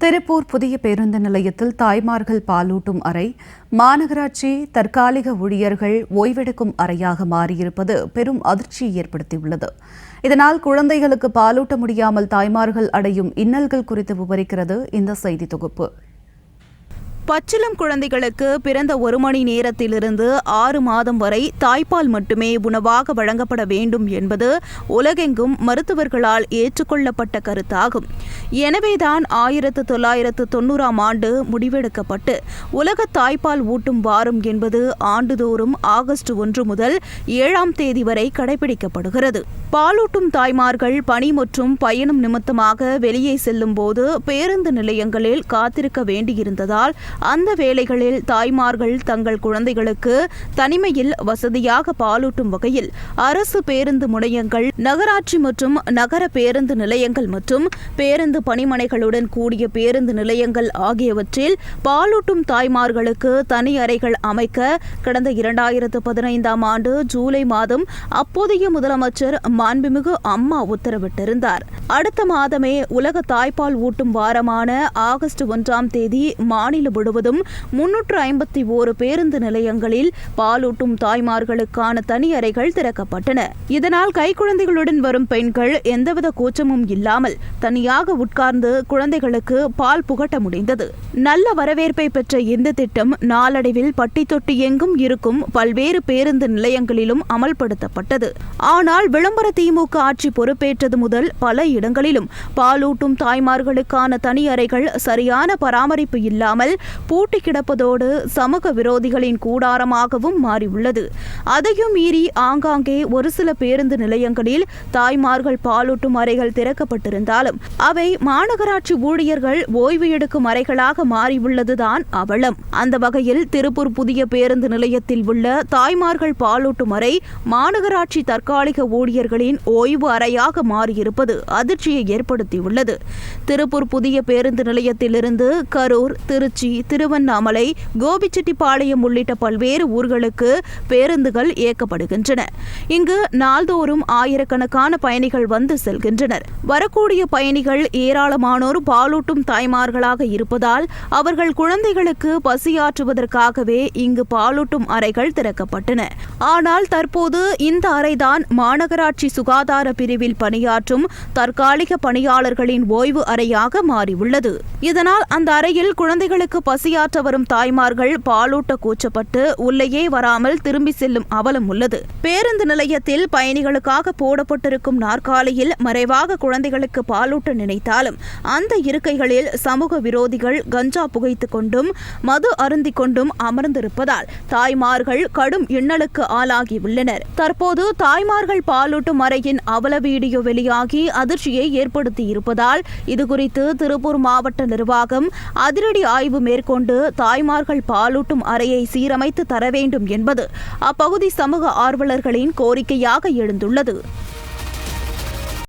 திருப்பூர் புதிய பேருந்து நிலையத்தில் தாய்மார்கள் பாலூட்டும் அறை மாநகராட்சி தற்காலிக ஊழியர்கள் ஓய்வெடுக்கும் அறையாக மாறியிருப்பது பெரும் அதிர்ச்சியை ஏற்படுத்தியுள்ளது. இதனால் குழந்தைகளுக்கு பாலூட்ட முடியாமல் தாய்மார்கள் அடையும் இன்னல்கள் குறித்து விவரிக்கிறது இந்த செய்தி தொகுப்பு. பச்சிளம் குழந்தைகளுக்கு பிறந்த 1 மணி நேரத்திலிருந்து 6 மாதம் வரை தாய்ப்பால் மட்டுமே உணவாக வழங்கப்பட வேண்டும் என்பது உலகெங்கும் மருத்துவர்களால் ஏற்றுக்கொள்ளப்பட்ட கருத்தாகும். எனவேதான் 1990ஆம் ஆண்டு முடிவெடுக்கப்பட்டு உலக தாய்ப்பால் ஊட்டும் வாரம் என்பது ஆண்டுதோறும் ஆகஸ்ட் 1 முதல் 7ஆம் தேதி வரை கடைபிடிக்கப்படுகிறது. பாலூட்டும் தாய்மார்கள் பணி மற்றும் பயணம் நிமித்தமாக வெளியே செல்லும் போது பேருந்து நிலையங்களில் காத்திருக்க வேண்டியிருந்ததால் அந்த வேளைகளில் தாய்மார்கள் தங்கள் குழந்தைகளுக்கு தனிமையில் வசதியாக பாலூட்டும் வகையில் அரசு பேருந்து முனையங்கள், நகராட்சி மற்றும் நகர பேருந்து நிலையங்கள் மற்றும் பேருந்து பணிமனைகளுடன் கூடிய பேருந்து நிலையங்கள் ஆகியவற்றில் பாலூட்டும் தாய்மார்களுக்கு தனி அறைகள் அமைக்க கடந்த 2015ஆம் ஆண்டு ஜூலை மாதம் அப்போதைய முதலமைச்சர் மாண்புமிகு அம்மா உத்தரவிட்டிருந்தார். அடுத்த மாதமே உலக தாய்ப்பால் ஊட்டும் வாரமான ஆகஸ்ட் 1ஆம் தேதி மாநில முழுவதும் 351 பேருந்து நிலையங்களில் பாலூட்டும் தாய்மார்களுக்கான தனி அறைகள் திறக்கப்பட்டன. இதனால் கைக்குழந்தைகளுடன் வரும் பெண்கள் எந்தவித கூச்சமும் இல்லாமல் தனியாக உட்கார்ந்து குழந்தைகளுக்கு பால் புகட்ட முடிந்தது. நல்ல வரவேற்பை பெற்ற இந்த திட்டம் நாளடைவில் பட்டி தொட்டி எங்கும் இருக்கும் பல்வேறு பேருந்து நிலையங்களிலும் அமல்படுத்தப்பட்டது. ஆனால் விளம்பர திமுக ஆட்சி பொறுப்பேற்றது முதல் பல இடங்களிலும் பாலூட்டும் தாய்மார்களுக்கான தனி அறைகள் சரியான பராமரிப்பு இல்லாமல் பூட்டி கிடப்பதோடு சமூக விரோதிகளின் கூடாரமாகவும் மாறியுள்ளது. அதையும் மீறி ஆங்காங்கே ஒரு சில பேருந்து நிலையங்களில் தாய்மார்கள் பாலூட்டும் அறைகள் திறக்கப்பட்டிருந்தாலும் அவை மாநகராட்சி ஊழியர்கள் ஓய்வு எடுக்கும் அறைகளாக மாறியுள்ளதுதான் அவலம். அந்த வகையில் திருப்பூர் புதிய பேருந்து நிலையத்தில் உள்ள தாய்மார்கள் பாலூட்டும் அறை மாநகராட்சி தற்காலிக ஊழியர்களின் ஓய்வு அறையாக மாறியிருப்பது அதிர்ச்சியை ஏற்படுத்தியுள்ளது. திருப்பூர் புதிய பேருந்து நிலையத்திலிருந்து கரூர், திருச்சி, திருவண்ணாமலை, கோபிச்செட்டிப்பாளையம் உள்ளிட்ட பல்வேறு ஊர்களுக்கு பேருந்துகள் இயக்கப்படுகின்றன. இங்கு நாள்தோறும் ஆயிரக்கணக்கான பயணிகள் வந்து செல்கின்றனர். வரக்கூடிய பயணிகள் ஏராளமானோர் பாலூட்டும் தாய்மார்களாக இருப்பதால் அவர்கள் குழந்தைகளுக்கு பசியாற்றுவதற்காகவே இங்கு பாலூட்டும் அறைகள் திறக்கப்பட்டன. ஆனால் தற்போது இந்த அறைதான் மாநகராட்சி சுகாதார பிரிவில் பணியாற்றும் தற்காலிக பணியாளர்களின் ஓய்வு அறையாக மாறியுள்ளது. இதனால் அந்த அறையில் குழந்தைகளுக்கு பசியாற்ற வரும் தாய்மார்கள் பாலூட்ட கூச்சப்பட்டு உள்ளேயே வராமல் திரும்பி செல்லும் அவலம் உள்ளது. பேருந்து நிலையத்தில் பயணிகளுக்காக போடப்பட்டிருக்கும் நாற்காலியில் மறைவாக குழந்தைகளுக்கு பாலூட்ட நினைத்தாலும் அந்த இருக்கைகளில் சமூக விரோதிகள் கஞ்சா புகைத்துக் கொண்டும் மது அருந்திக் கொண்டும் அமர்ந்திருப்பதால் தாய்மார்கள் கடும் இன்னலுக்கு ஆளாகியுள்ளனர். தற்போது தாய்மார்கள் பாலூட்டும் அறையின் அவல வீடியோ வெளியாகி அதிர்ச்சியை ஏற்படுத்தியிருப்பதால் இதுகுறித்து திருப்பூர் மாவட்ட நிர்வாகம் அதிரடி ஆய்வு மேற்கொண்டு தாய்மார்கள் பாலூட்டும் அறையை சீரமைத்து தர வேண்டும் என்பது அப்பகுதி சமூக ஆர்வலர்களின் கோரிக்கையாக எழுந்துள்ளது.